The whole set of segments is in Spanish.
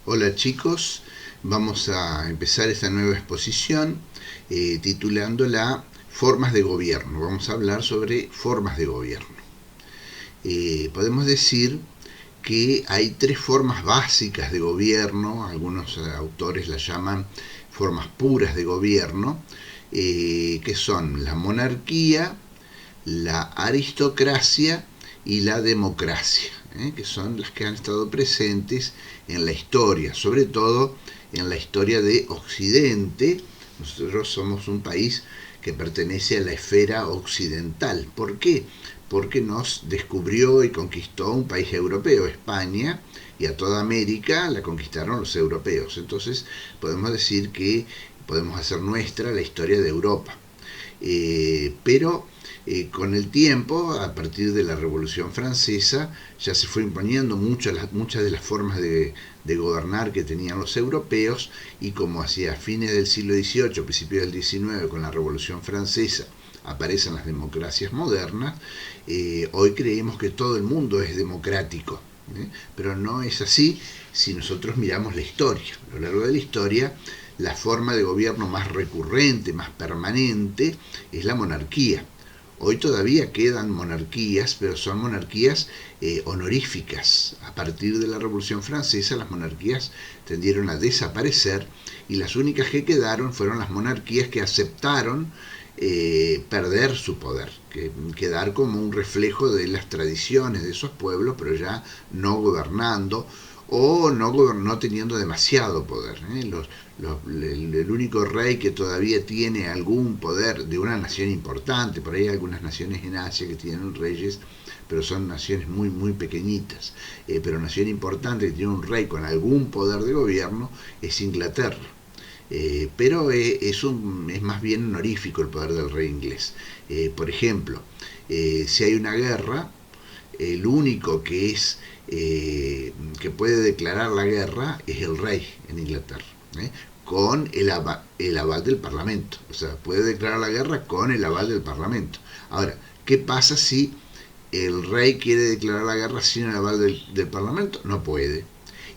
Hola chicos, vamos a empezar esta nueva exposición titulándola Formas de Gobierno. Vamos a hablar sobre formas de gobierno. Podemos decir que hay tres formas básicas de gobierno, algunos autores las llaman formas puras de gobierno, que son la monarquía, la aristocracia y la democracia, que son las que han estado presentes en la historia, sobre todo en la historia de Occidente. Nosotros somos un país que pertenece a la esfera occidental. ¿Por qué? Porque nos descubrió y conquistó un país europeo, España, y a toda América la conquistaron los europeos. Entonces podemos decir que podemos hacer nuestra la historia de Europa. Pero con el tiempo, a partir de la Revolución Francesa, ya se fue imponiendo muchas de las formas de gobernar que tenían los europeos, y como hacia fines del siglo XVIII, principios del XIX, con la Revolución Francesa, aparecen las democracias modernas, hoy creemos que todo el mundo es democrático, pero no es así si nosotros miramos la historia. A lo largo de la historia, la forma de gobierno más recurrente, más permanente, es la monarquía. Hoy todavía quedan monarquías, pero son monarquías honoríficas. A partir de la Revolución Francesa, las monarquías tendieron a desaparecer, y las únicas que quedaron fueron las monarquías que aceptaron perder su poder, quedar como un reflejo de las tradiciones de esos pueblos, pero ya no gobernando, o no teniendo demasiado poder. El único rey que todavía tiene algún poder de una nación importante, por ahí hay algunas naciones en Asia que tienen reyes, pero son naciones muy, muy pequeñitas, pero nación importante que tiene un rey con algún poder de gobierno es Inglaterra. Pero es más bien honorífico el poder del rey inglés. Por ejemplo, si hay una guerra, el único que puede declarar la guerra es el rey en Inglaterra, con el aval del Parlamento. O sea, puede declarar la guerra con el aval del Parlamento. Ahora, ¿qué pasa si el rey quiere declarar la guerra sin el aval del Parlamento? No puede.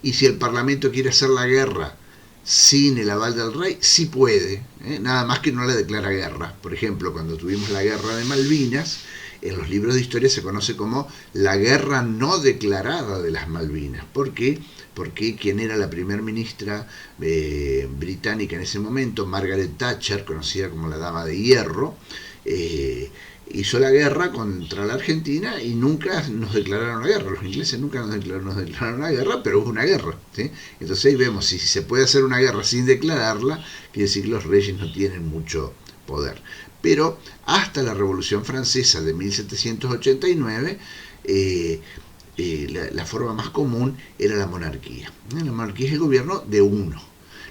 Y si el Parlamento quiere hacer la guerra sin el aval del rey, sí puede, nada más que no le declara guerra. Por ejemplo, cuando tuvimos la guerra de Malvinas, en los libros de historia se conoce como la guerra no declarada de las Malvinas. ¿Por qué? Porque quien era la primer ministra británica en ese momento, Margaret Thatcher, conocida como la Dama de Hierro, hizo la guerra contra la Argentina y nunca nos declararon la guerra. Los ingleses nunca nos declararon la guerra, pero hubo una guerra, ¿sí? Entonces ahí vemos, si se puede hacer una guerra sin declararla, quiere decir que los reyes no tienen mucho poder. Pero hasta la Revolución Francesa de 1789, la forma más común era la monarquía. La monarquía es el gobierno de uno.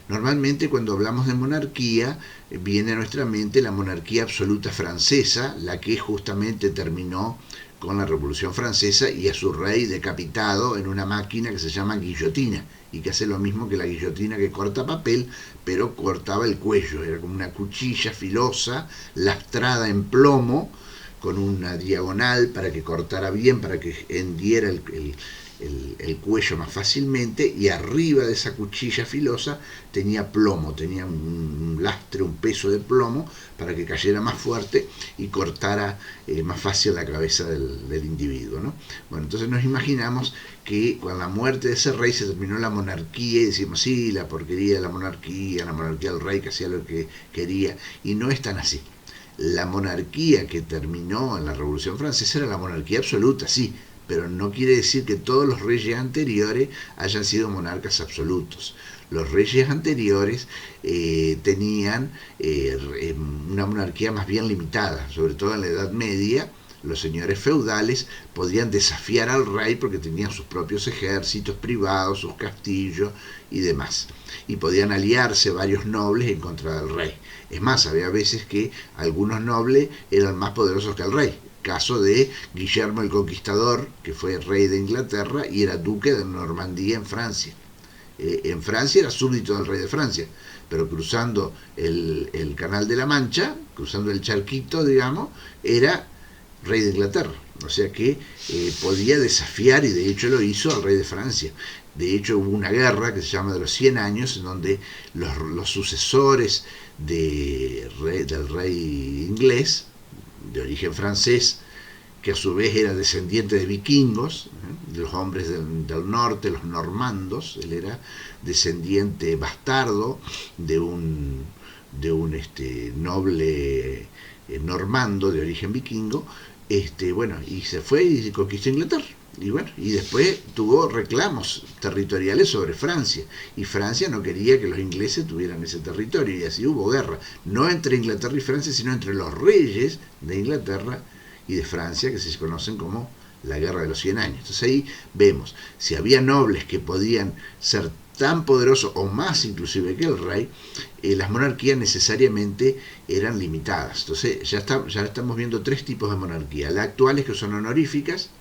Normalmente cuando hablamos de monarquía viene a nuestra mente la monarquía absoluta francesa, la que justamente terminó con la Revolución Francesa y a su rey decapitado en una máquina que se llama guillotina, y que hace lo mismo que la guillotina que corta papel, pero cortaba el cuello. Era como una cuchilla filosa, lastrada en plomo, con una diagonal para que cortara bien, para que hendiera el cuello más fácilmente, y arriba de esa cuchilla filosa tenía plomo, tenía un lastre, un peso de plomo para que cayera más fuerte y cortara más fácil la cabeza del individuo, ¿no? Bueno, entonces nos imaginamos que con la muerte de ese rey se terminó la monarquía, y decimos, sí, la porquería de la monarquía del rey que hacía lo que quería, y no es tan así. La monarquía que terminó en la Revolución Francesa era la monarquía absoluta, sí, pero no quiere decir que todos los reyes anteriores hayan sido monarcas absolutos. Los reyes anteriores tenían una monarquía más bien limitada, sobre todo en la Edad Media. Los señores feudales podían desafiar al rey porque tenían sus propios ejércitos privados, sus castillos y demás. Y podían aliarse varios nobles en contra del rey. Es más, había veces que algunos nobles eran más poderosos que el rey. Caso de Guillermo el Conquistador, que fue rey de Inglaterra y era duque de Normandía en Francia. En Francia era súbdito del rey de Francia, pero cruzando el Canal de la Mancha, cruzando el charquito, digamos, era rey de Inglaterra. O sea que podía desafiar, y de hecho lo hizo, al rey de Francia. De hecho, hubo una guerra que se llama de los 100 años, en donde los sucesores del rey inglés, de origen francés, que a su vez era descendiente de vikingos, de los hombres del norte, los normandos. Él era descendiente bastardo de un noble normando de origen vikingo. Bueno, y se fue y conquistó Inglaterra. Y bueno, y después tuvo reclamos territoriales sobre Francia, y Francia no quería que los ingleses tuvieran ese territorio, y así hubo guerra, no entre Inglaterra y Francia, sino entre los reyes de Inglaterra y de Francia, que se conocen como la Guerra de los 100 años. Entonces ahí vemos, si había nobles que podían ser tan poderosos o más inclusive que el rey, las monarquías necesariamente eran limitadas. Entonces ya estamos viendo tres tipos de monarquía. Las actuales, que son honoríficas,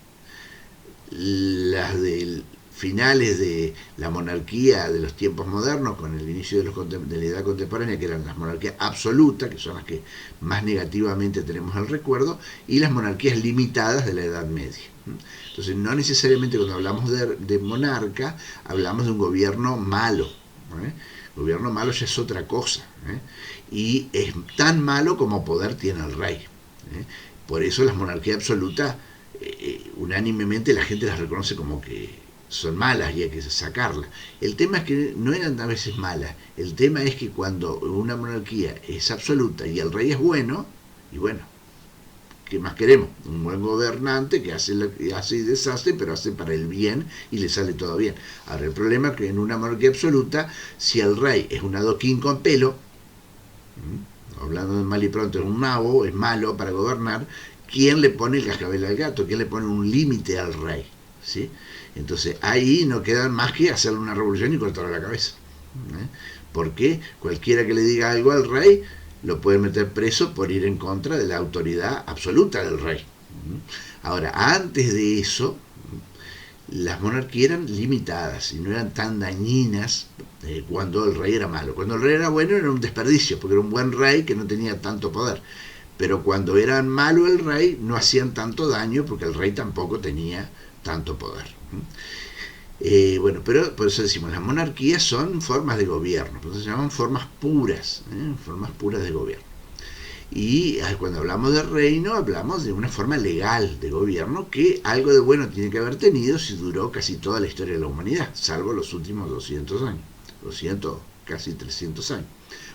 las de finales de la monarquía de los tiempos modernos, con el inicio de la edad contemporánea, que eran las monarquías absolutas, que son las que más negativamente tenemos el recuerdo, y las monarquías limitadas de la Edad Media. Entonces, no necesariamente cuando hablamos de monarca, hablamos de un gobierno malo. Gobierno malo ya es otra cosa, y es tan malo como poder tiene el rey. Por eso las monarquías absolutas, unánimemente la gente las reconoce como que son malas y hay que sacarlas. El tema es que no eran a veces malas. El tema es que cuando una monarquía es absoluta y el rey es bueno, y bueno, ¿qué más queremos? Un buen gobernante que hace y deshace, pero hace para el bien y le sale todo bien. Ahora, el problema es que en una monarquía absoluta, si el rey es un adoquín con pelo, hablando de mal y pronto, es un nabo, es malo para gobernar, ¿quién le pone el cascabel al gato? ¿Quién le pone un límite al rey? ¿Sí? Entonces ahí no queda más que hacerle una revolución y cortarle la cabeza. Porque cualquiera que le diga algo al rey lo puede meter preso por ir en contra de la autoridad absoluta del rey. Ahora, antes de eso, las monarquías eran limitadas y no eran tan dañinas cuando el rey era malo. Cuando el rey era bueno era un desperdicio, porque era un buen rey que no tenía tanto poder. Pero cuando era malo el rey, no hacían tanto daño, porque el rey tampoco tenía tanto poder. Bueno, pero por eso decimos, las monarquías son formas de gobierno, entonces se llaman formas puras de gobierno. Y cuando hablamos de reino, hablamos de una forma legal de gobierno que algo de bueno tiene que haber tenido si duró casi toda la historia de la humanidad, salvo los últimos 200 años, 200, casi 300 años.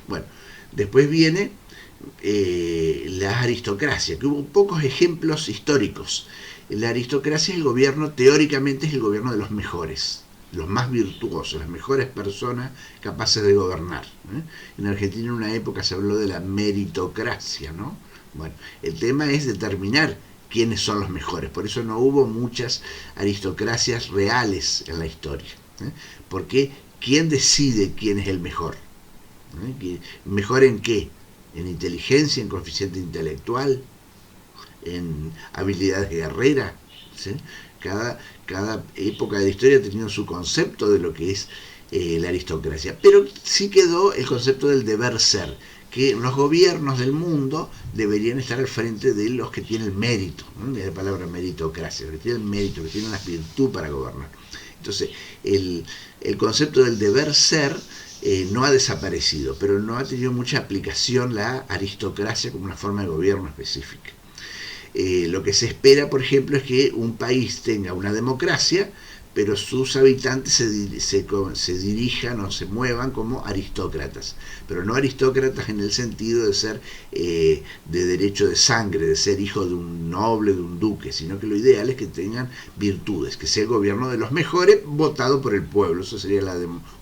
Bueno, después viene la aristocracia, que hubo pocos ejemplos históricos. La aristocracia, el gobierno, teóricamente es el gobierno de los mejores, los más virtuosos, las mejores personas capaces de gobernar. En Argentina en una época se habló de la meritocracia, ¿no? Bueno, el tema es determinar quiénes son los mejores, por eso no hubo muchas aristocracias reales en la historia. Porque ¿quién decide quién es el mejor? ¿Mejor en qué? ¿En inteligencia, en coeficiente intelectual, en habilidades guerreras? ¿Sí? Cada época de la historia ha tenido su concepto de lo que es la aristocracia, pero sí quedó el concepto del deber ser, que los gobiernos del mundo deberían estar al frente de los que tienen mérito, ¿no? De la palabra meritocracia, que tienen mérito, que tienen la virtud para gobernar. Entonces, el concepto del deber ser no ha desaparecido, pero no ha tenido mucha aplicación la aristocracia como una forma de gobierno específica. Lo que se espera, por ejemplo, es que un país tenga una democracia, pero sus habitantes se dirijan o se muevan como aristócratas, pero no aristócratas en el sentido de ser de derecho de sangre, de ser hijo de un noble, de un duque, sino que lo ideal es que tengan virtudes, que sea el gobierno de los mejores votado por el pueblo. Eso sería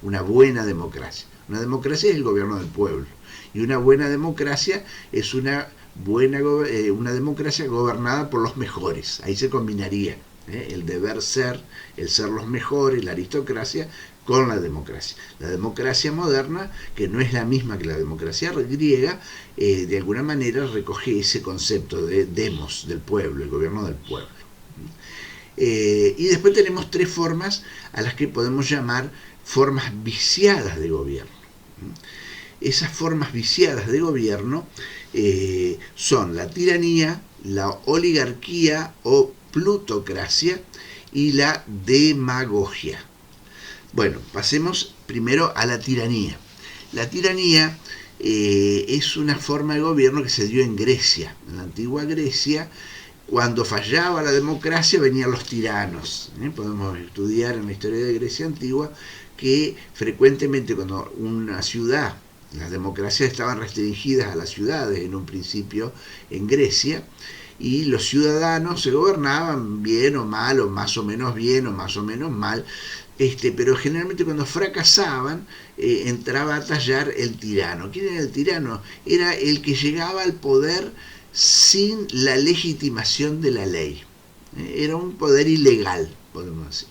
una buena democracia. Una democracia es el gobierno del pueblo, y una buena democracia es una democracia gobernada por los mejores. Ahí se combinaría el deber ser, el ser los mejores, la aristocracia, con la democracia. La democracia moderna, que no es la misma que la democracia griega, de alguna manera recoge ese concepto de demos, del pueblo, el gobierno del pueblo. Y después tenemos tres formas a las que podemos llamar formas viciadas de gobierno. Esas formas viciadas de gobierno son la tiranía, la oligarquía o plutocracia y la demagogia. Bueno, pasemos primero a la tiranía. La tiranía es una forma de gobierno que se dio en Grecia. En la antigua Grecia, cuando fallaba la democracia, venían los tiranos. Podemos estudiar en la historia de Grecia antigua que frecuentemente cuando una ciudad, las democracias estaban restringidas a las ciudades en un principio en Grecia, y los ciudadanos se gobernaban bien o mal, o más o menos bien o más o menos mal, pero generalmente cuando fracasaban entraba a tallar el tirano. ¿Quién era el tirano? Era el que llegaba al poder sin la legitimación de la ley. Era un poder ilegal, podemos decir.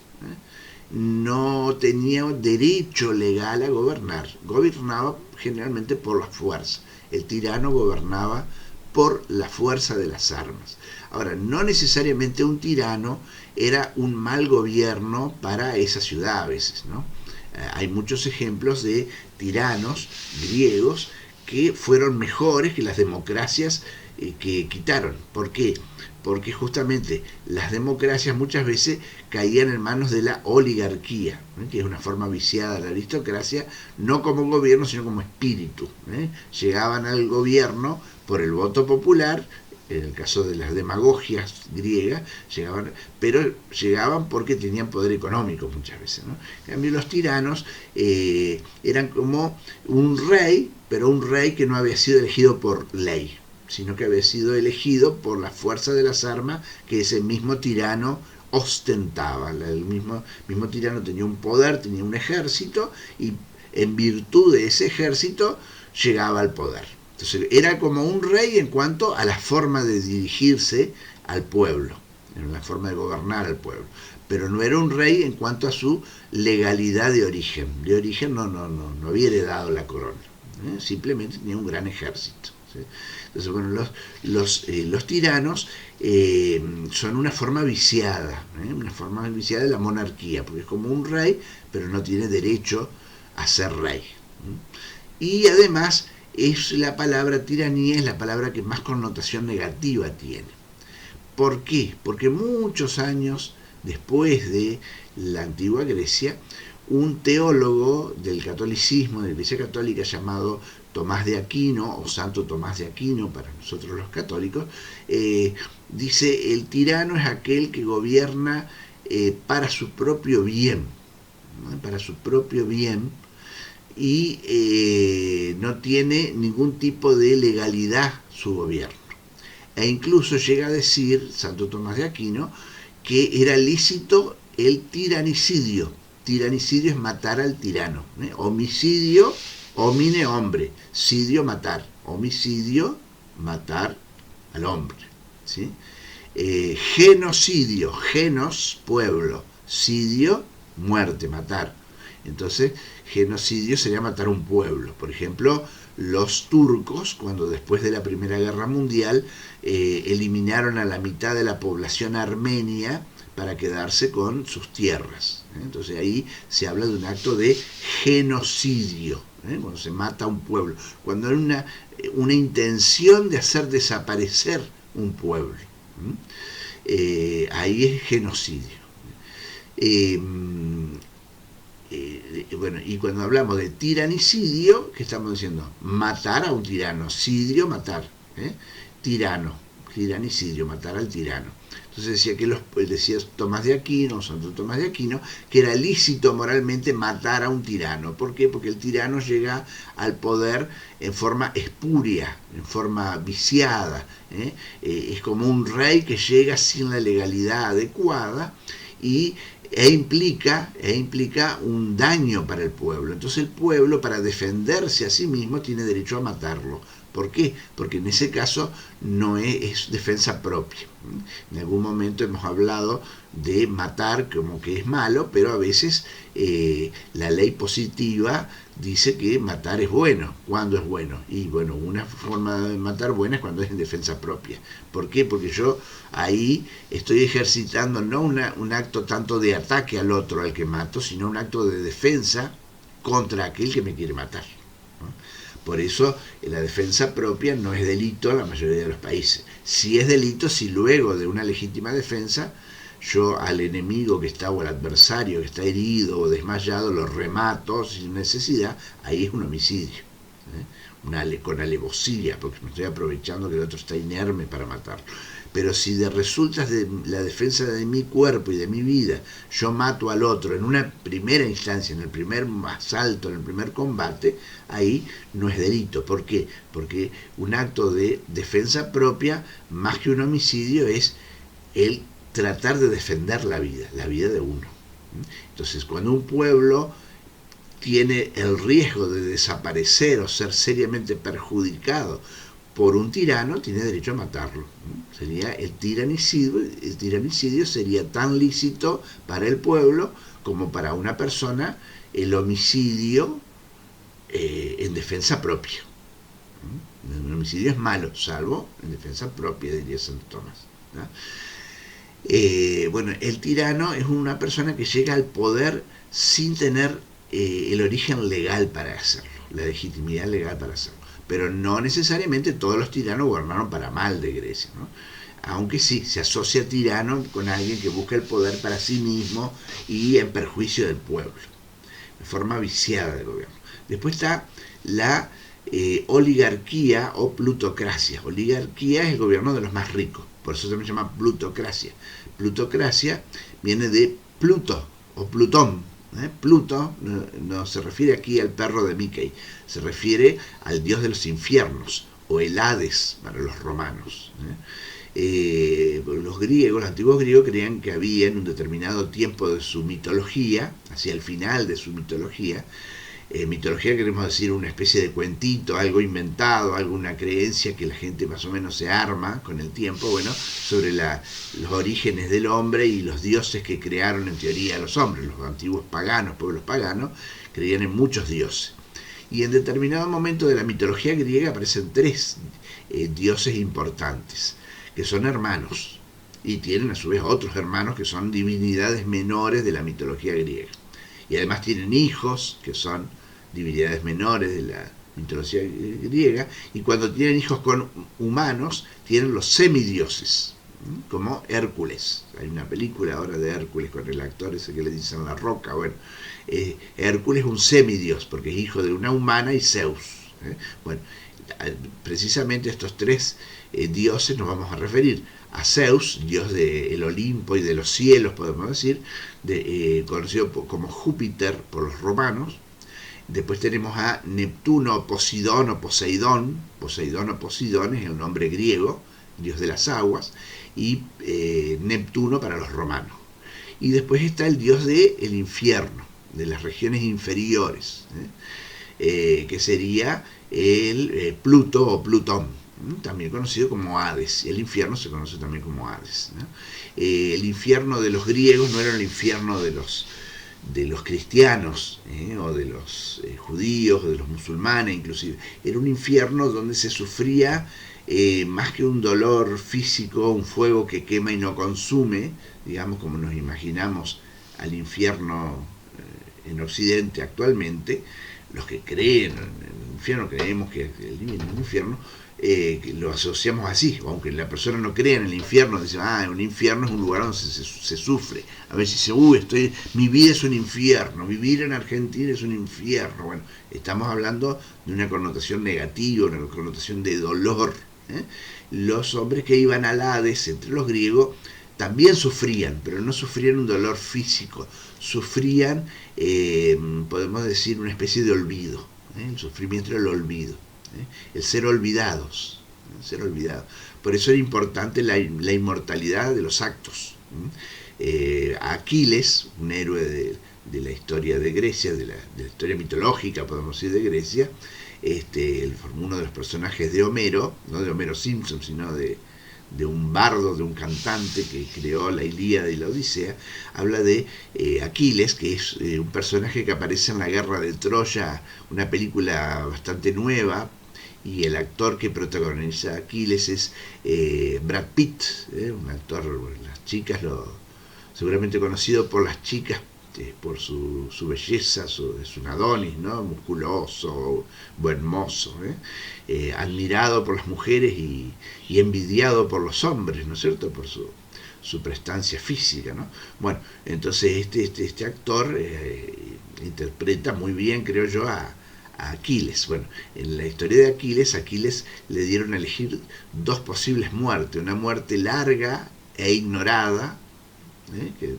No tenía derecho legal a gobernar. Gobernaba generalmente por la fuerza. El tirano gobernaba por la fuerza de las armas. Ahora, no necesariamente un tirano era un mal gobierno para esa ciudad a veces, ¿no? Hay muchos ejemplos de tiranos griegos que fueron mejores que las democracias que quitaron. ¿Por qué? Porque justamente las democracias muchas veces caían en manos de la oligarquía, que es una forma viciada de la aristocracia, no como gobierno, sino como espíritu. Llegaban al gobierno por el voto popular, en el caso de las demagogias griegas, pero llegaban porque tenían poder económico muchas veces, ¿no? En cambio, los tiranos eran como un rey, pero un rey que no había sido elegido por ley, sino que había sido elegido por la fuerza de las armas que ese mismo tirano ostentaba. El mismo tirano tenía un poder, tenía un ejército, y en virtud de ese ejército llegaba al poder. Entonces era como un rey en cuanto a la forma de dirigirse al pueblo, en la forma de gobernar al pueblo, pero no era un rey en cuanto a su legalidad de origen. De origen no había heredado la corona, simplemente tenía un gran ejército. ¿Sí? Entonces, bueno, los tiranos son una forma viciada de la monarquía, porque es como un rey, pero no tiene derecho a ser rey. Y además la palabra tiranía es la palabra que más connotación negativa tiene. ¿Por qué? Porque muchos años después de la antigua Grecia, un teólogo del catolicismo, de la Iglesia Católica, llamado Tomás de Aquino, o Santo Tomás de Aquino para nosotros los católicos, dice: el tirano es aquel que gobierna para su propio bien, ¿no? Para su propio bien, y no tiene ningún tipo de legalidad su gobierno. E incluso llega a decir Santo Tomás de Aquino que era lícito el tiranicidio. Tiranicidio es matar al tirano. Homicidio, homine, hombre. Sidio, matar. Homicidio, matar al hombre. ¿Sí? Genocidio, genos, pueblo. Sidio, muerte, matar. Entonces, genocidio sería matar un pueblo. Por ejemplo, los turcos, cuando después de la Primera Guerra Mundial eliminaron a la mitad de la población armenia para quedarse con sus tierras. Entonces ahí se habla de un acto de genocidio, cuando se mata a un pueblo, cuando hay una intención de hacer desaparecer un pueblo. Ahí es genocidio. Bueno, y cuando hablamos de tiranicidio, ¿qué estamos diciendo? Matar a un tirano. Sidio, matar. Tirano, tiranicidio, matar al tirano. Entonces decía decía Tomás de Aquino, Santo Tomás de Aquino, que era lícito moralmente matar a un tirano. ¿Por qué? Porque el tirano llega al poder en forma espuria, en forma viciada. Es como un rey que llega sin la legalidad adecuada e implica un daño para el pueblo. Entonces el pueblo, para defenderse a sí mismo, tiene derecho a matarlo. ¿Por qué? Porque en ese caso no es defensa propia. En algún momento hemos hablado de matar como que es malo, pero a veces la ley positiva dice que matar es bueno. ¿Cuándo es bueno? Y bueno, una forma de matar buena es cuando es en defensa propia. ¿Por qué? Porque yo ahí estoy ejercitando no un acto tanto de ataque al otro, al que mato, sino un acto de defensa contra aquel que me quiere matar. Por eso la defensa propia no es delito en la mayoría de los países. Sí es delito si luego de una legítima defensa yo al enemigo que está o al adversario que está herido o desmayado lo remato sin necesidad, ahí es un homicidio. Con alevosía, porque me estoy aprovechando que el otro está inerme para matarlo. Pero si de resultas de la defensa de mi cuerpo y de mi vida, yo mato al otro en una primera instancia, en el primer asalto, en el primer combate, ahí no es delito. ¿Por qué? Porque un acto de defensa propia, más que un homicidio, es el tratar de defender la vida de uno. Entonces, cuando un pueblo tiene el riesgo de desaparecer o ser seriamente perjudicado por un tirano, tiene derecho a matarlo. Sería el tiranicidio sería tan lícito para el pueblo como para una persona el homicidio en defensa propia. El homicidio es malo, salvo en defensa propia, diría Santo Tomás, ¿no? Bueno, el tirano es una persona que llega al poder sin tener el origen legal para hacerlo, la legitimidad legal para hacerlo. Pero no necesariamente todos los tiranos gobernaron para mal de Grecia, ¿no? Aunque sí, se asocia tirano con alguien que busca el poder para sí mismo y en perjuicio del pueblo, de forma viciada de gobierno. Después está la oligarquía o plutocracia. Oligarquía es el gobierno de los más ricos, por eso se llama plutocracia. Plutocracia viene de Pluto o Plutón. Pluto no se refiere aquí al perro de Mickey, se refiere al dios de los infiernos, o el Hades para los romanos. Los griegos, los antiguos griegos, creían que había en un determinado tiempo de su mitología, hacia el final de su mitología, mitología queremos decir una especie de cuentito, algo inventado, alguna creencia que la gente más o menos se arma con el tiempo, bueno, sobre los orígenes del hombre y los dioses que crearon en teoría a los hombres. Los antiguos paganos, pueblos paganos, creían en muchos dioses. Y en determinado momento de la mitología griega aparecen tres dioses importantes, que son hermanos, y tienen a su vez otros hermanos que son divinidades menores de la mitología griega. Y además tienen hijos, que son divinidades menores de la mitología griega, y cuando tienen hijos con humanos, tienen los semidioses, como Hércules. Hay una película ahora de Hércules con el actor ese que le dicen La Roca. Bueno, Hércules es un semidios, porque es hijo de una humana y Zeus. Bueno, precisamente estos tres dioses nos vamos a referir. A Zeus, dios del Olimpo y de los cielos, podemos decir, conocido como Júpiter por los romanos. Después tenemos a Neptuno o Poseidón o Poseidón. Poseidón o Poseidón es el nombre griego, dios de las aguas, y Neptuno para los romanos. Y después está el dios del infierno, de las regiones inferiores, que sería el Pluto o Plutón, también conocido como Hades. El infierno se conoce también como Hades, ¿no? El infierno de los griegos no era el infierno de los cristianos, o de los judíos, o de los musulmanes inclusive. Era un infierno donde se sufría más que un dolor físico, un fuego que quema y no consume, digamos como nos imaginamos al infierno en Occidente actualmente. Los que creen en el infierno, creemos que el infierno, que lo asociamos así, aunque la persona no crea en el infierno, dice, un infierno es un lugar donde se sufre. A veces dice, mi vida es un infierno, vivir en Argentina es un infierno. Bueno, estamos hablando de una connotación negativa, una connotación de dolor. Los hombres que iban al Hades, entre los griegos, también sufrían, pero no sufrían un dolor físico, sufrían, podemos decir, una especie de olvido. El sufrimiento era el olvido, el ser olvidados, Por eso era importante la inmortalidad de los actos. Aquiles, un héroe de la historia de Grecia, de la historia mitológica, podemos decir, de Grecia, uno de los personajes de Homero, no de Homero Simpson, sino de un bardo, de un cantante que creó la Ilíada y la Odisea, habla de Aquiles, que es un personaje que aparece en la Guerra de Troya, una película bastante nueva, y el actor que protagoniza a Aquiles es Brad Pitt, un actor, las chicas, seguramente conocido por las chicas por su belleza, es un Adonis, ¿no? Musculoso, buen mozo, admirado por las mujeres y envidiado por los hombres, ¿no es cierto? Por su prestancia física, ¿no? Bueno, entonces este actor interpreta muy bien, creo yo, a Aquiles. Bueno, en la historia de Aquiles, Aquiles le dieron a elegir dos posibles muertes, una muerte larga e ignorada, que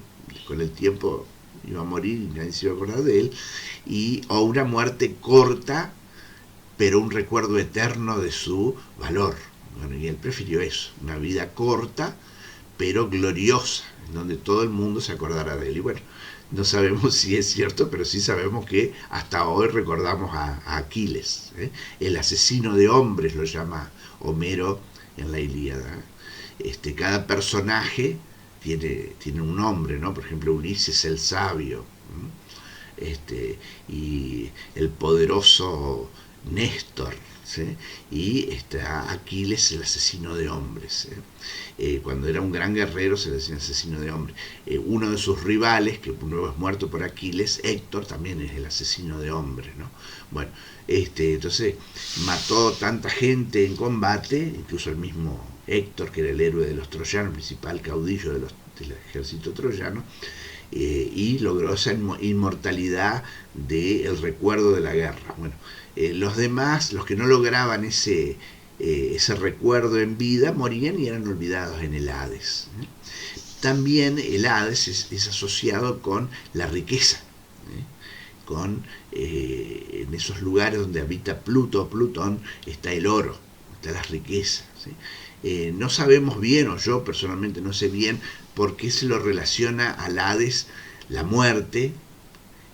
con el tiempo iba a morir y nadie se iba a acordar de él, o una muerte corta, pero un recuerdo eterno de su valor. Bueno, y él prefirió eso, una vida corta, pero gloriosa, en donde todo el mundo se acordara de él. Y bueno, no sabemos si es cierto, pero sí sabemos que hasta hoy recordamos a Aquiles, el asesino de hombres, lo llama Homero en la Ilíada. Cada personaje tiene un nombre, ¿no? Por ejemplo, Ulises el sabio, y el poderoso Néstor, ¿sí? Y está Aquiles, el asesino de hombres. Cuando era un gran guerrero se le decía asesino de hombres. Uno de sus rivales, que luego es muerto por Aquiles, Héctor, también es el asesino de hombres, ¿no? Bueno, entonces mató tanta gente en combate, incluso el mismo Héctor, que era el héroe de los troyanos, principal caudillo del ejército troyano, y logró esa inmortalidad del recuerdo de la guerra. Bueno, los demás, los que no lograban ese recuerdo en vida, morían y eran olvidados en el Hades. También el Hades es asociado con la riqueza, en esos lugares donde habita Plutón, está el oro, está las riquezas. No sabemos bien, o yo personalmente no sé bien, por qué se lo relaciona al Hades la muerte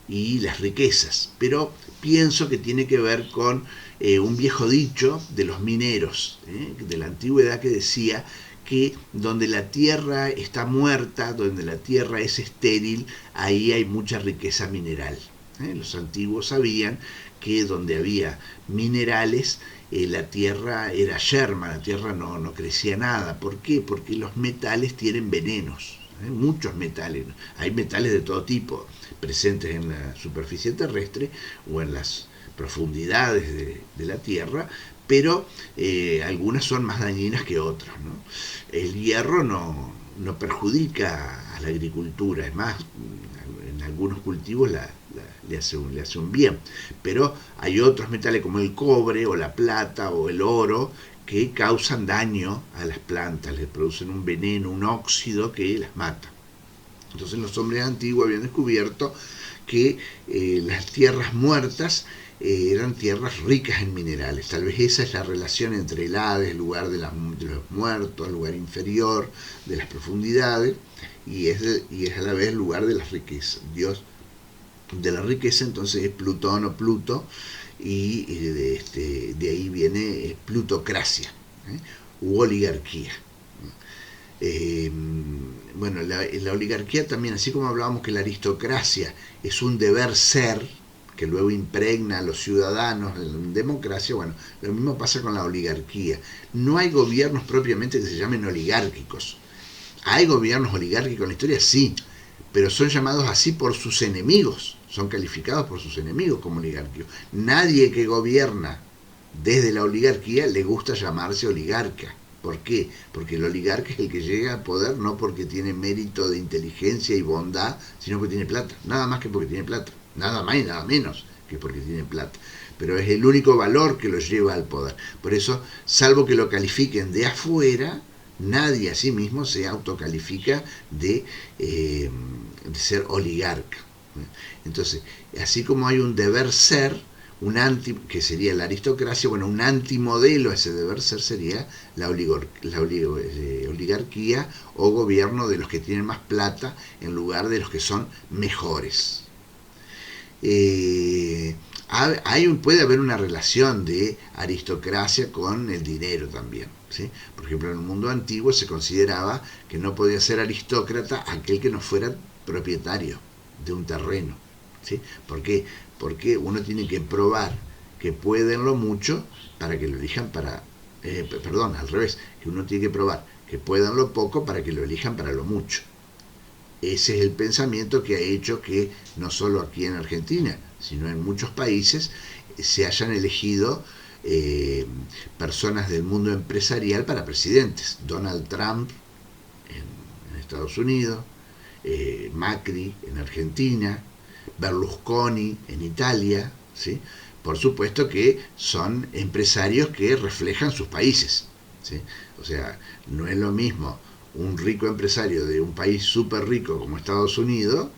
y las riquezas, pero pienso que tiene que ver con un viejo dicho de los mineros, de la antigüedad, que decía que donde la tierra está muerta, donde la tierra es estéril, ahí hay mucha riqueza mineral. Los antiguos sabían que donde había minerales, la tierra era yerma, la tierra no crecía nada. ¿Por qué? Porque los metales tienen venenos, muchos metales. Hay metales de todo tipo presentes en la superficie terrestre o en las profundidades de la tierra, pero algunas son más dañinas que otras, ¿no? El hierro no perjudica a la agricultura, es más, en algunos cultivos le hace un bien, pero hay otros metales como el cobre o la plata o el oro que causan daño a las plantas, les producen un veneno, un óxido que las mata. Entonces los hombres antiguos habían descubierto que las tierras muertas eran tierras ricas en minerales. Tal vez esa es la relación entre el Hades, el lugar de los muertos, el lugar inferior de las profundidades, y es a la vez el lugar de las riquezas. Dios de la riqueza entonces es Plutón o Pluto, y de ahí viene plutocracia, u oligarquía. Bueno, la oligarquía también, así como hablábamos que la aristocracia es un deber ser que luego impregna a los ciudadanos en democracia, bueno, lo mismo pasa con la oligarquía. No hay gobiernos propiamente que se llamen oligárquicos. ¿Hay gobiernos oligárquicos en la historia? Sí, pero son llamados así por sus enemigos, son calificados por sus enemigos como oligárquicos. Nadie que gobierna desde la oligarquía le gusta llamarse oligarca. ¿Por qué? Porque el oligarca es el que llega al poder no porque tiene mérito de inteligencia y bondad, sino porque tiene plata. Nada más que porque tiene plata. Nada más y nada menos que porque tiene plata. Pero es el único valor que lo lleva al poder. Por eso, salvo que lo califiquen de afuera, nadie a sí mismo se autocalifica de ser oligarca. Entonces, así como hay un deber ser, que sería la aristocracia, bueno, un antimodelo a ese deber ser sería la oligarquía o gobierno de los que tienen más plata en lugar de los que son mejores. Puede haber una relación de aristocracia con el dinero también, ¿sí? Por ejemplo, en el mundo antiguo se consideraba que no podía ser aristócrata aquel que no fuera propietario de un terreno, ¿sí? ¿Por qué? Porque uno tiene que probar que puede en lo mucho para que lo elijan perdón, al revés, que uno tiene que probar que puede en lo poco para que lo elijan para lo mucho. Ese es el pensamiento que ha hecho que no solo aquí en Argentina, sino en muchos países se hayan elegido personas del mundo empresarial para presidentes. Donald Trump en Estados Unidos, Macri en Argentina, Berlusconi en Italia, ¿sí? Por supuesto que son empresarios que reflejan sus países, ¿sí? O sea, no es lo mismo un rico empresario de un país súper rico como Estados Unidos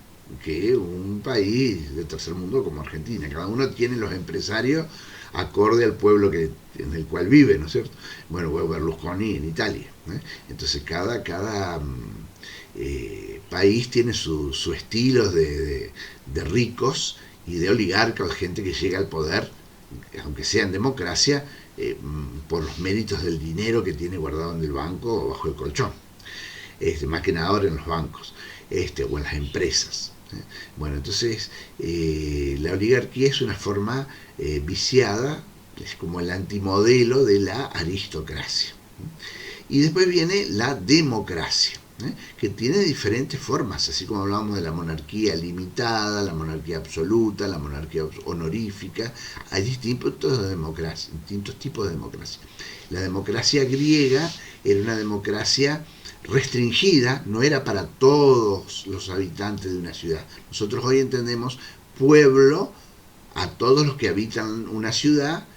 que un país de tercer mundo como Argentina. Cada uno tiene los empresarios acorde al pueblo en el cual vive, ¿no es cierto? Bueno, Berlusconi en Italia, ¿eh? Entonces cada país tiene su estilo de ricos y de oligarcas, gente que llega al poder, aunque sea en democracia, por los méritos del dinero que tiene guardado en el banco o bajo el colchón. Más que nada ahora en los bancos, o en las empresas. Bueno, entonces la oligarquía es una forma viciada, es como el antimodelo de la aristocracia. Y después viene la democracia, que tiene diferentes formas, así como hablábamos de la monarquía limitada, la monarquía absoluta, la monarquía honorífica. Hay distintos tipos de democracia. La democracia griega era una democracia restringida, no era para todos los habitantes de una ciudad. Nosotros hoy entendemos pueblo a todos los que habitan una ciudad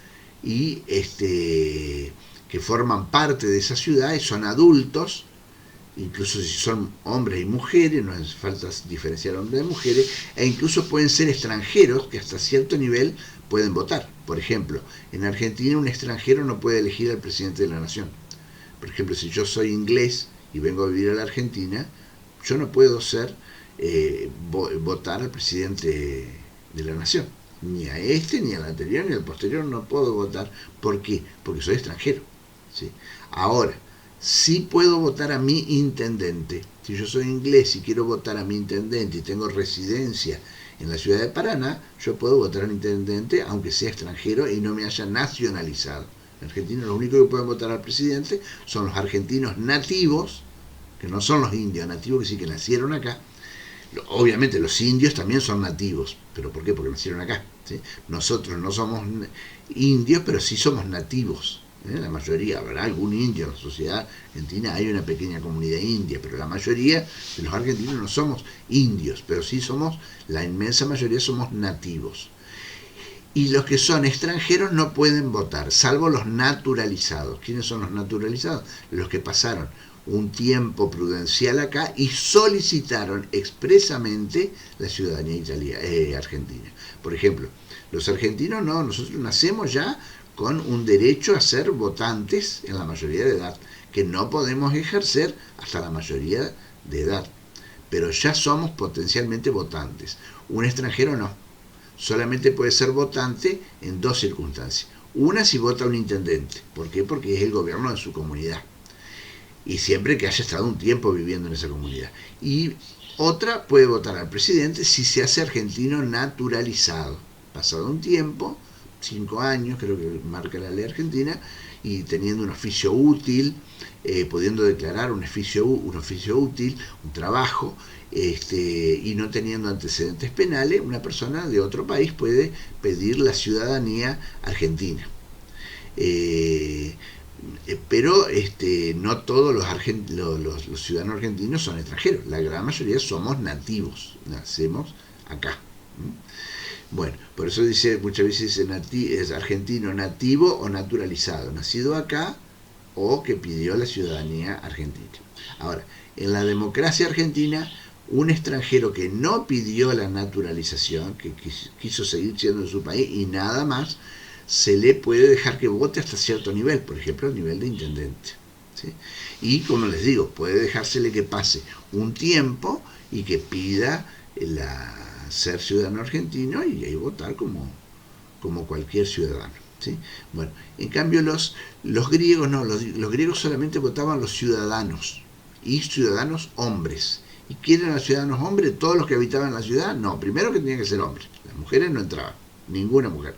y que forman parte de esa ciudad y son adultos, incluso si son hombres y mujeres, no hace falta diferenciar hombres de mujeres, e incluso pueden ser extranjeros que hasta cierto nivel pueden votar. Por ejemplo, en Argentina un extranjero no puede elegir al presidente de la nación. Por ejemplo, si yo soy inglés y vengo a vivir a la Argentina, yo no puedo votar al presidente de la nación. Ni a ni al anterior, ni al posterior no puedo votar. ¿Por qué? Porque soy extranjero, ¿sí? Ahora, sí puedo votar a mi intendente. Si yo soy inglés y quiero votar a mi intendente y tengo residencia en la ciudad de Paraná, yo puedo votar al intendente aunque sea extranjero y no me haya nacionalizado. En Argentina lo único que pueden votar al presidente son los argentinos nativos, que no son los indios nativos, que sí que nacieron acá. Obviamente los indios también son nativos, pero ¿por qué? Porque nacieron acá, ¿sí? Nosotros no somos indios, pero sí somos nativos. La mayoría, habrá algún indio en la sociedad argentina, hay una pequeña comunidad india, pero la mayoría de los argentinos no somos indios, pero sí somos, la inmensa mayoría somos nativos. Y los que son extranjeros no pueden votar, salvo los naturalizados. ¿Quiénes son los naturalizados? Los que pasaron un tiempo prudencial acá y solicitaron expresamente la ciudadanía argentina. Por ejemplo, los argentinos no, nosotros nacemos ya con un derecho a ser votantes en la mayoría de edad, que no podemos ejercer hasta la mayoría de edad, pero ya somos potencialmente votantes. Un extranjero no. Solamente puede ser votante en dos circunstancias. Una, si vota un intendente. ¿Por qué? Porque es el gobierno de su comunidad. Y siempre que haya estado un tiempo viviendo en esa comunidad. Y otra, puede votar al presidente si se hace argentino naturalizado. Pasado un tiempo, 5 años creo que marca la ley argentina, y teniendo un oficio útil, pudiendo declarar un oficio útil, un trabajo, y no teniendo antecedentes penales, una persona de otro país puede pedir la ciudadanía argentina. Pero no todos los ciudadanos argentinos son extranjeros, la gran mayoría somos nativos, nacemos acá. Bueno, por eso dice, muchas veces es argentino nativo o naturalizado, nacido acá o que pidió la ciudadanía argentina. Ahora, en la democracia argentina, un extranjero que no pidió la naturalización, que quiso seguir siendo de su país y nada más, se le puede dejar que vote hasta cierto nivel, por ejemplo, el nivel de intendente, ¿sí? Y como les digo, puede dejársele que pase un tiempo y que pida ser ciudadano argentino y ahí votar como cualquier ciudadano, ¿sí? Bueno, en cambio los griegos no, los griegos solamente votaban los ciudadanos y ciudadanos hombres. ¿Y quién eran los ciudadanos hombres? ¿Todos los que habitaban la ciudad? No, primero que tenían que ser hombres, las mujeres no entraban, ninguna mujer.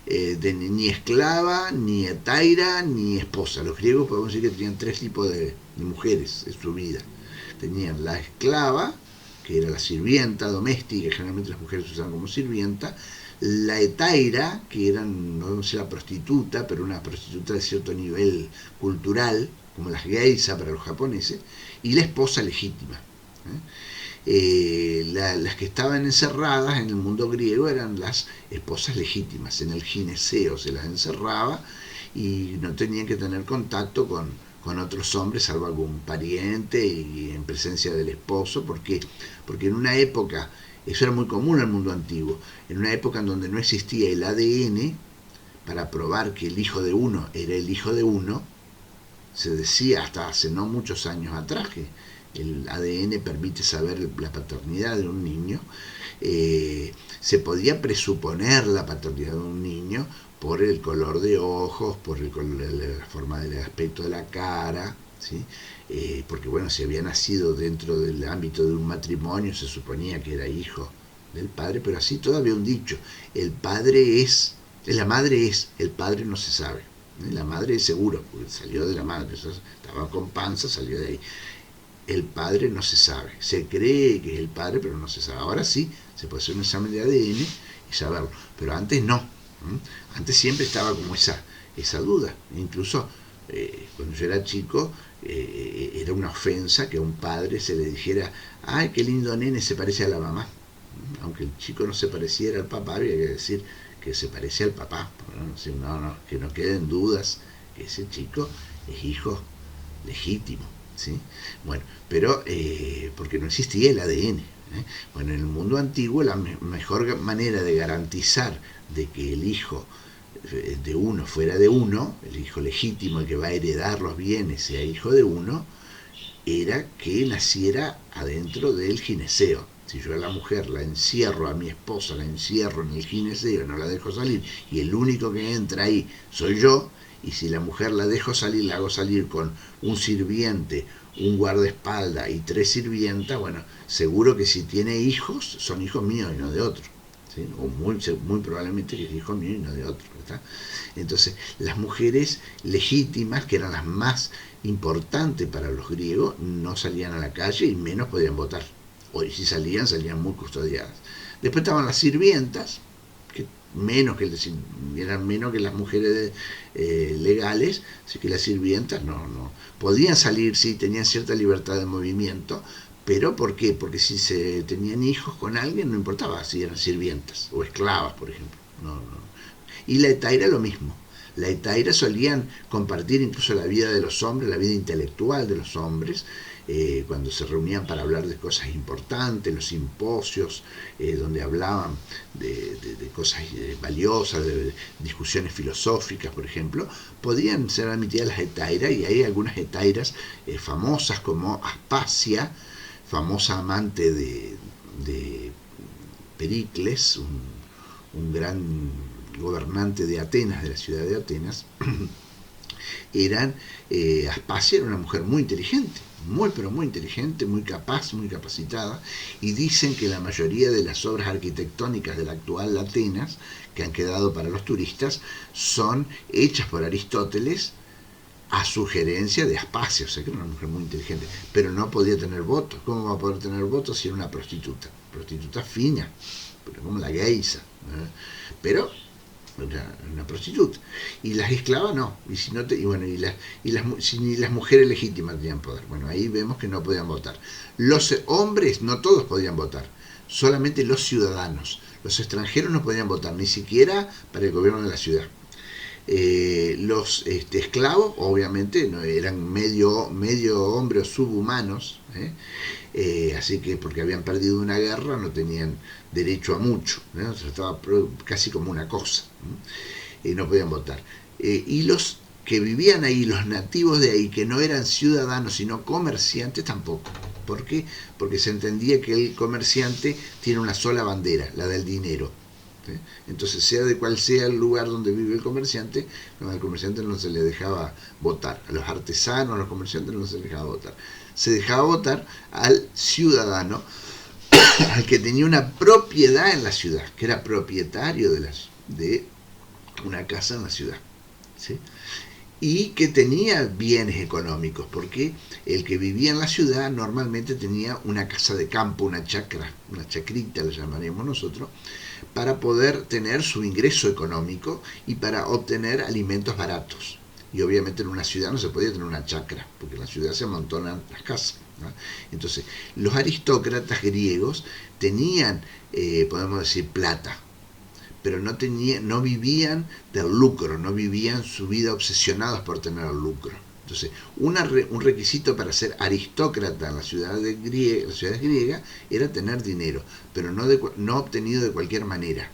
Ni esclava, ni etaira, ni esposa. Los griegos podemos decir que tenían 3 tipos de mujeres en su vida. Tenían la esclava, que era la sirvienta doméstica, generalmente las mujeres se usaban como sirvienta, la etaira, que eran, no sé, la prostituta, pero una prostituta de cierto nivel cultural, como las geisha para los japoneses, y la esposa legítima. Las que estaban encerradas en el mundo griego eran las esposas legítimas. En el gineceo se las encerraba y no tenían que tener contacto con otros hombres, salvo algún pariente y en presencia del esposo. ¿Por qué? Porque en una época, eso era muy común en el mundo antiguo, en una época en donde no existía el ADN para probar que el hijo de uno era el hijo de uno, se decía hasta hace no muchos años atrás que el ADN permite saber la paternidad de un niño, se podía presuponer la paternidad de un niño por el color de ojos, por la forma del aspecto de la cara, ¿sí? Porque bueno, si había nacido dentro del ámbito de un matrimonio, se suponía que era hijo del padre, pero así todavía un dicho, el padre es, la madre es, el padre no se sabe. La madre es seguro, porque salió de la madre, estaba con panza, salió de ahí. El padre no se sabe, se cree que es el padre, pero no se sabe. Ahora sí, se puede hacer un examen de ADN y saberlo, pero antes no. Antes siempre estaba como esa duda. Incluso cuando yo era chico, era una ofensa que a un padre se le dijera, ay, qué lindo nene, se parece a la mamá. Aunque el chico no se pareciera al papá, había que decir que se parece al papá. Que no queden dudas que ese chico es hijo legítimo. ¿Sí? Bueno, pero porque no existía el ADN. Bueno, en el mundo antiguo la mejor manera de garantizar de que el hijo de uno fuera de uno, el hijo legítimo, el que va a heredar los bienes, sea hijo de uno, era que naciera adentro del gineceo. Si yo a la mujer la encierro, a mi esposa la encierro en el gineceo, no la dejo salir, y el único que entra ahí soy yo, y si la mujer la dejo salir, la hago salir con un sirviente, un guardaespaldas y 3 sirvientas, bueno, seguro que si tiene hijos, son hijos míos y no de otro. ¿Sí? O muy probablemente que es hijo mío y no de otro. ¿Verdad? Entonces, las mujeres legítimas, que eran las más importantes para los griegos, no salían a la calle y menos podían votar. O si salían muy custodiadas. Después estaban las sirvientas, que eran menos que las mujeres legales, así que las sirvientas no podían salir, sí, tenían cierta libertad de movimiento, pero ¿por qué? Porque si se tenían hijos con alguien, no importaba si eran sirvientas o esclavas, por ejemplo. Y la etaira lo mismo. La etaira solían compartir incluso la vida de los hombres, la vida intelectual de los hombres, cuando se reunían para hablar de cosas importantes, los simposios, donde hablaban de cosas valiosas, de discusiones filosóficas, por ejemplo, podían ser admitidas las etairas, y hay algunas etairas famosas como Aspasia, famosa amante de Pericles, un gran gobernante de Atenas, de la ciudad de Atenas. Aspasia era una mujer muy inteligente, pero muy inteligente, muy capaz, muy capacitada, y dicen que la mayoría de las obras arquitectónicas de la actual Atenas, que han quedado para los turistas, son hechas por Aristóteles a sugerencia de Aspasia, o sea que era una mujer muy inteligente, pero no podía tener votos. ¿Cómo va a poder tener votos si era una prostituta fina, pero como la geisha, pero una prostituta? Y las esclavas no, ni las mujeres legítimas tenían poder. Bueno, ahí vemos que no podían votar. Los hombres, no todos podían votar, solamente los ciudadanos. Los extranjeros no podían votar, ni siquiera para el gobierno de la ciudad. Los esclavos, obviamente, no, eran medio hombre o subhumanos, así que porque habían perdido una guerra no tenían derecho a mucho, ¿no? Se trataba casi como una cosa, no podían votar. Y los que vivían ahí, los nativos de ahí, que no eran ciudadanos sino comerciantes, tampoco. ¿Por qué? Porque se entendía que el comerciante tiene una sola bandera, la del dinero. Entonces, sea de cual sea el lugar donde vive el comerciante, al comerciante no se le dejaba votar. A los artesanos, a los comerciantes no se les dejaba votar. Se dejaba votar al ciudadano, al que tenía una propiedad en la ciudad, que era propietario de una casa en la ciudad, ¿sí? Y que tenía bienes económicos, porque el que vivía en la ciudad normalmente tenía una casa de campo, una chacra, una chacrita le llamaríamos nosotros, para poder tener su ingreso económico y para obtener alimentos baratos. Y obviamente en una ciudad no se podía tener una chacra, porque en la ciudad se amontonan las casas, ¿no? Entonces, los aristócratas griegos tenían, podemos decir, plata, pero no vivían del lucro, no vivían su vida obsesionados por tener el lucro. Entonces, un requisito para ser aristócrata en la ciudad griega era tener dinero, pero no obtenido de cualquier manera.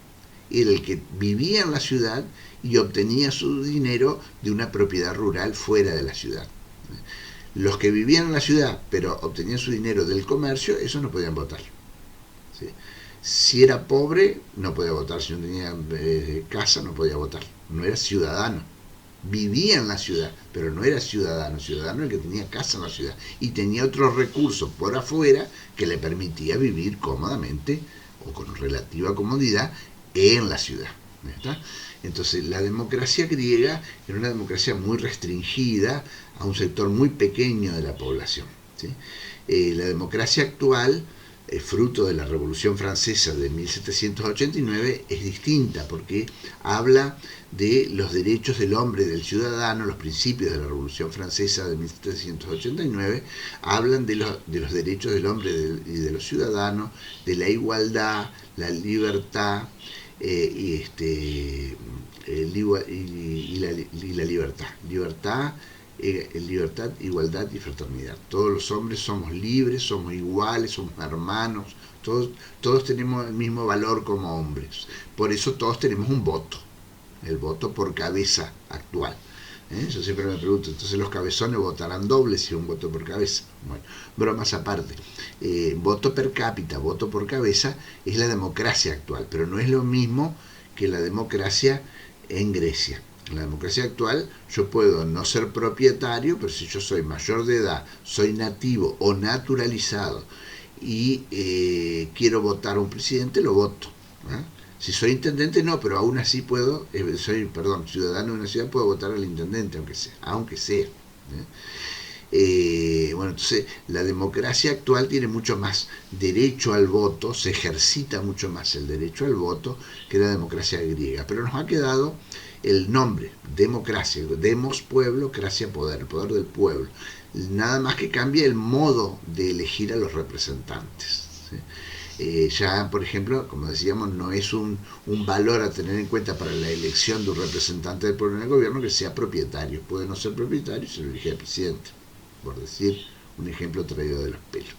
Era el que vivía en la ciudad y obtenía su dinero de una propiedad rural fuera de la ciudad. Los que vivían en la ciudad, pero obtenían su dinero del comercio, esos no podían votar. ¿Sí? Si era pobre, no podía votar. Si no tenía casa, no podía votar. No era ciudadano. Vivía en la ciudad, pero no era ciudadano. Ciudadano el que tenía casa en la ciudad y tenía otros recursos por afuera que le permitía vivir cómodamente o con relativa comodidad en la ciudad. ¿Está? Entonces, la democracia griega era una democracia muy restringida a un sector muy pequeño de la población. ¿Sí? La democracia actual, fruto de la Revolución Francesa de 1789, es distinta porque habla de los derechos del hombre y del ciudadano. Los principios de la Revolución Francesa de 1789 hablan de los derechos del hombre y de los ciudadanos, de la igualdad, la libertad, y la libertad. Libertad, igualdad y fraternidad. Todos los hombres somos libres, somos iguales, somos hermanos, todos tenemos el mismo valor como hombres. Por eso todos tenemos un voto, el voto por cabeza actual. Yo siempre me pregunto, entonces los cabezones votarán doble si un voto por cabeza. Bueno, bromas aparte. Voto per cápita, voto por cabeza, es la democracia actual, pero no es lo mismo que la democracia en Grecia. En la democracia actual yo puedo no ser propietario, pero si yo soy mayor de edad, soy nativo o naturalizado y quiero votar a un presidente, lo voto. Si soy intendente, no, pero aún así puedo, ciudadano de una ciudad, puedo votar al intendente, aunque sea. Bueno, entonces la democracia actual tiene mucho más derecho al voto, se ejercita mucho más el derecho al voto que la democracia griega, pero nos ha quedado el nombre, democracia, demos pueblo, cracia poder, el poder del pueblo. Nada más que cambia el modo de elegir a los representantes. ¿Sí? Ya, por ejemplo, como decíamos, no es un valor a tener en cuenta para la elección de un representante del pueblo en el gobierno que sea propietario. Puede no ser propietario y se lo elige al presidente, por decir un ejemplo traído de los pelos.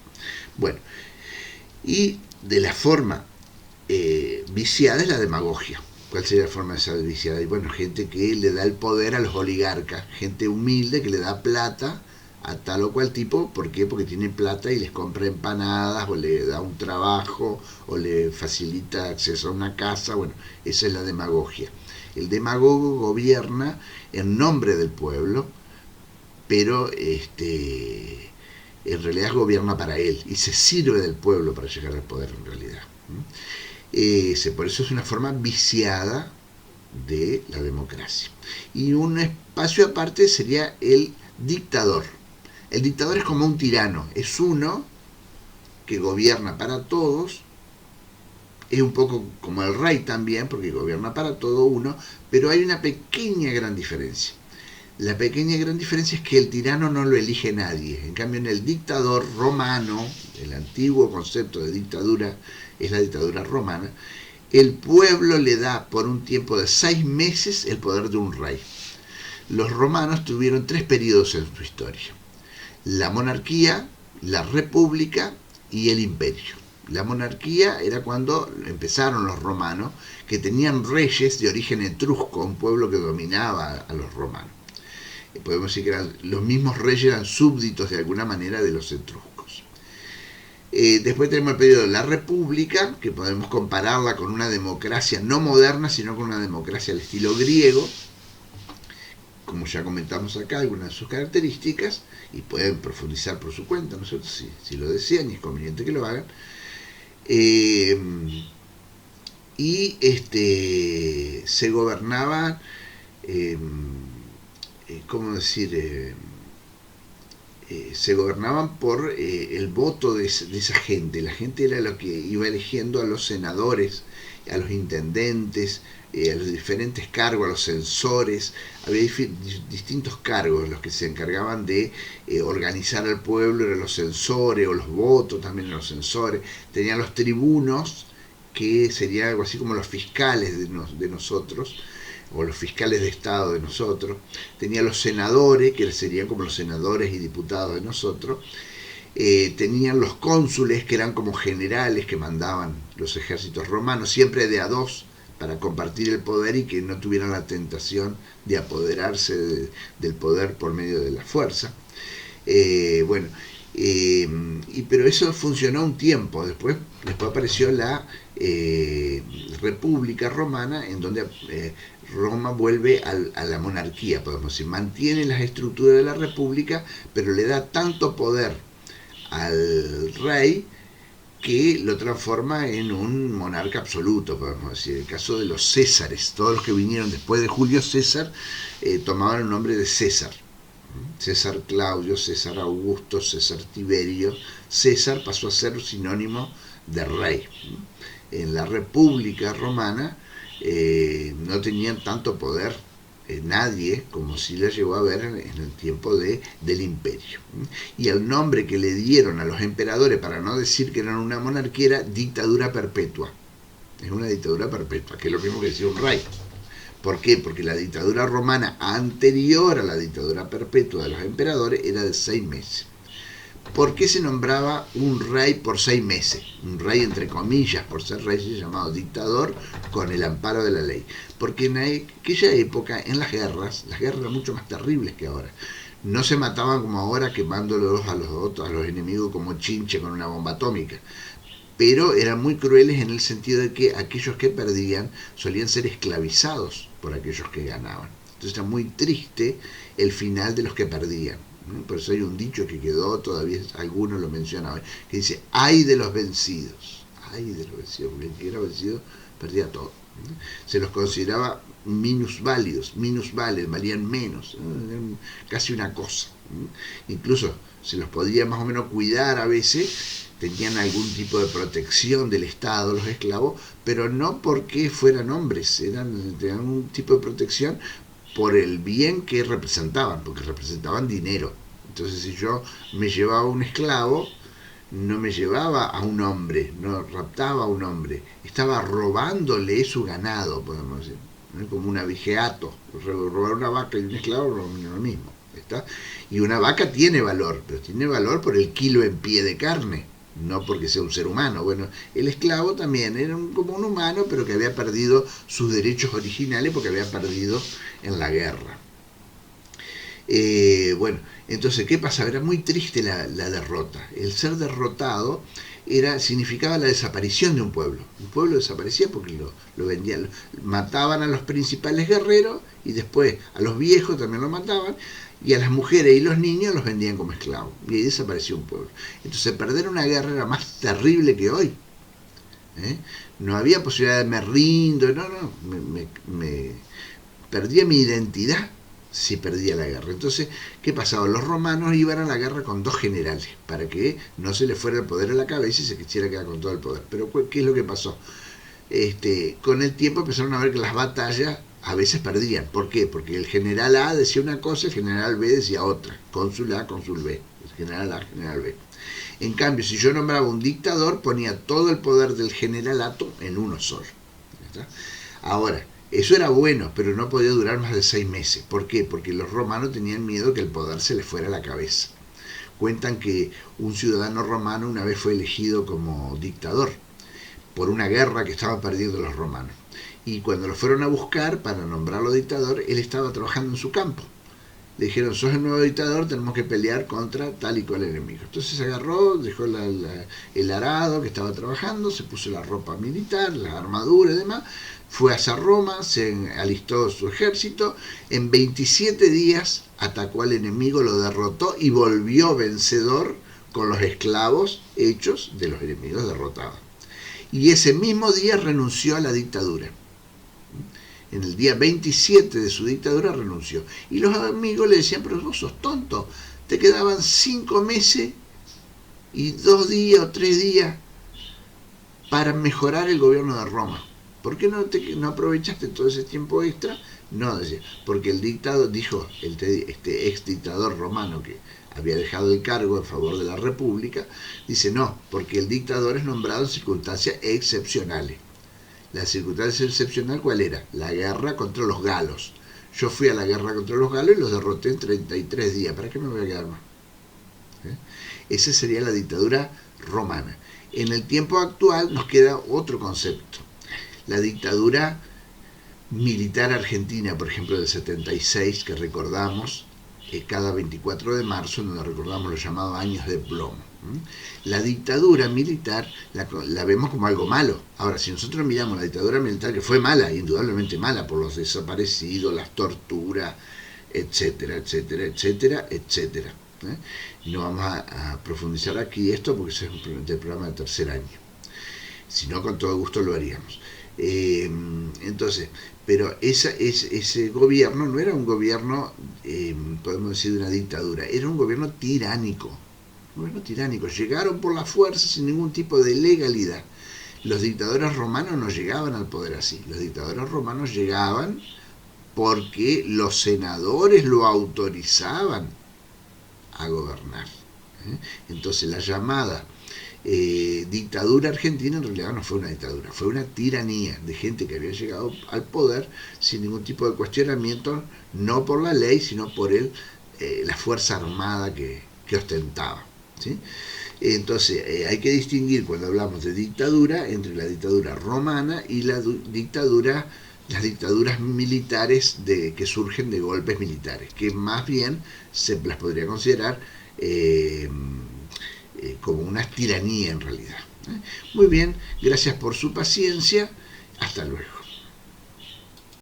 Bueno, y de la forma viciada es la demagogia. ¿Cuál sería la forma de esa viciada? Y bueno, gente que le da el poder a los oligarcas, gente humilde que le da plata a tal o cual tipo. ¿Por qué? Porque tiene plata y les compra empanadas, o le da un trabajo, o le facilita acceso a una casa. Bueno, esa es la demagogia. El demagogo gobierna en nombre del pueblo, pero en realidad gobierna para él y se sirve del pueblo para llegar al poder en realidad. Por eso es una forma viciada de la democracia. Y un espacio aparte sería el dictador. El dictador es como un tirano, es uno que gobierna para todos, es un poco como el rey también, porque gobierna para todo uno, pero hay una pequeña gran diferencia. La pequeña gran diferencia es que el tirano no lo elige nadie. En cambio, en el dictador romano, el antiguo concepto de dictadura es la dictadura romana, el pueblo le da por un tiempo de 6 meses el poder de un rey. Los romanos tuvieron 3 periodos en su historia: la monarquía, la república y el imperio. La monarquía era cuando empezaron los romanos, que tenían reyes de origen etrusco, un pueblo que dominaba a los romanos. Podemos decir que los mismos reyes eran súbditos de alguna manera de los etruscos. Después tenemos el periodo de la república, que podemos compararla con una democracia no moderna, sino con una democracia al estilo griego, como ya comentamos acá algunas de sus características, y pueden profundizar por su cuenta, ¿no es cierto? Si lo desean, y es conveniente que lo hagan. Se gobernaban, ¿cómo decir? Se gobernaban por el voto de esa gente. La gente era lo que iba eligiendo a los senadores a los intendentes, a los diferentes cargos, a los censores. Había distintos cargos. Los que se encargaban de organizar al pueblo eran los censores, o los votos también eran los censores. Tenían los tribunos, que serían algo así como los fiscales de nosotros, o los fiscales de Estado de nosotros. Tenía los senadores, que serían como los senadores y diputados de nosotros. Tenían los cónsules, que eran como generales que mandaban los ejércitos romanos, siempre de a dos, para compartir el poder y que no tuvieran la tentación de apoderarse del poder por medio de la fuerza. Pero eso funcionó un tiempo. Después apareció la República Romana, en donde Roma vuelve a la monarquía, podemos decir. Mantiene las estructuras de la República, pero le da tanto poder al rey que lo transforma en un monarca absoluto, podemos decir. El caso de los Césares, todos los que vinieron después de Julio César tomaban el nombre de César. César Claudio, César Augusto, César Tiberio. César pasó a ser sinónimo de rey. En la República Romana no tenían tanto poder nadie como si la llegó a ver en el tiempo del imperio. Y el nombre que le dieron a los emperadores, para no decir que eran una monarquía, era dictadura perpetua. Es una dictadura perpetua, que es lo mismo que decir un rey. ¿Por qué? Porque la dictadura romana anterior a la dictadura perpetua de los emperadores era de 6 meses. ¿Por qué se nombraba un rey por 6 meses? Un rey entre comillas, por ser rey, se llamaba dictador con el amparo de la ley. Porque en aquella época, en las guerras eran mucho más terribles que ahora. No se mataban como ahora, quemándolos a los enemigos como chinche con una bomba atómica. Pero eran muy crueles en el sentido de que aquellos que perdían solían ser esclavizados por aquellos que ganaban. Entonces era muy triste el final de los que perdían. Por eso hay un dicho que quedó, todavía algunos lo mencionan, que dice: ay de los vencidos. Ay de los vencidos, porque el que era vencido perdía todo. Se los consideraba minusválidos, valían menos, eran casi una cosa. Incluso se los podía más o menos cuidar a veces, tenían algún tipo de protección del Estado, los esclavos, pero no porque fueran hombres, tenían un tipo de protección por el bien que representaban, porque representaban dinero. Entonces, si yo me llevaba un esclavo, no me llevaba a un hombre, no raptaba a un hombre, estaba robándole su ganado, podemos decir, ¿no? Como un abigeato. Robar una vaca y un esclavo no es lo mismo. ¿Está? Y una vaca tiene valor, pero tiene valor por el kilo en pie de carne, no porque sea un ser humano. Bueno, el esclavo también era como un humano, pero que había perdido sus derechos originales porque había perdido en la guerra. Entonces, ¿qué pasaba? Era muy triste la derrota. El ser derrotado significaba la desaparición de un pueblo. Un pueblo desaparecía porque lo vendían, mataban a los principales guerreros, y después a los viejos también los mataban, y a las mujeres y los niños los vendían como esclavos, y ahí desapareció un pueblo. Entonces, perder una guerra era más terrible que hoy. No había posibilidad de me rindo, me perdía mi identidad si perdía la guerra. Entonces, ¿qué pasaba? Los romanos iban a la guerra con 2 generales, para que no se les fuera el poder a la cabeza y se quisiera quedar con todo el poder. Pero ¿qué es lo que pasó? Con el tiempo empezaron a ver que las batallas a veces perdían. ¿Por qué? Porque el general A decía una cosa, el general B decía otra. Cónsul A, cónsul B. El general A, general B. En cambio, si yo nombraba un dictador, ponía todo el poder del generalato en uno solo. ¿Está? Ahora, eso era bueno, pero no podía durar más de 6 meses. ¿Por qué? Porque los romanos tenían miedo que el poder se les fuera a la cabeza. Cuentan que un ciudadano romano una vez fue elegido como dictador por una guerra que estaban perdiendo los romanos. Y cuando lo fueron a buscar para nombrarlo dictador, él estaba trabajando en su campo. Le dijeron: sos el nuevo dictador, tenemos que pelear contra tal y cual enemigo. Entonces se agarró, dejó el arado que estaba trabajando, se puso la ropa militar, las armaduras y demás, fue hacia Roma, se alistó su ejército, en 27 días atacó al enemigo, lo derrotó y volvió vencedor con los esclavos hechos de los enemigos derrotados. Y ese mismo día renunció a la dictadura. En el día 27 de su dictadura renunció. Y los amigos le decían: pero vos sos tonto, te quedaban 5 meses y 2 días o 3 días para mejorar el gobierno de Roma. ¿Por qué no aprovechaste todo ese tiempo extra? No, porque el dictador, dijo este ex dictador romano que había dejado el cargo en favor de la República, dice no, porque el dictador es nombrado en circunstancias excepcionales. La circunstancia excepcional, ¿cuál era? La guerra contra los galos. Yo fui a la guerra contra los galos y los derroté en 33 días. ¿Para qué me voy a quedar más? Esa sería la dictadura romana. En el tiempo actual nos queda otro concepto. La dictadura militar argentina, por ejemplo, del 76, que recordamos cada 24 de marzo, donde recordamos los llamados años de plomo. La dictadura militar la vemos como algo malo. Ahora, si nosotros miramos la dictadura militar, que fue mala, indudablemente mala, por los desaparecidos, las torturas, etcétera, etcétera, etcétera, etcétera. No vamos a profundizar aquí esto porque ese es un programa de tercer año. Si no, con todo gusto lo haríamos. Entonces, pero ese gobierno no era un gobierno, podemos decir, de una dictadura, era un gobierno tiránico. Llegaron por la fuerza sin ningún tipo de legalidad. Los dictadores romanos no llegaban al poder así. Los dictadores romanos llegaban porque los senadores lo autorizaban a gobernar. Entonces la llamada dictadura argentina en realidad no fue una dictadura, fue una tiranía de gente que había llegado al poder sin ningún tipo de cuestionamiento, no por la ley, sino por la fuerza armada que ostentaba. ¿Sí? Entonces hay que distinguir cuando hablamos de dictadura entre la dictadura romana y las dictaduras militares que surgen de golpes militares, que más bien se las podría considerar como una tiranía en realidad. Muy bien, gracias por su paciencia, hasta luego.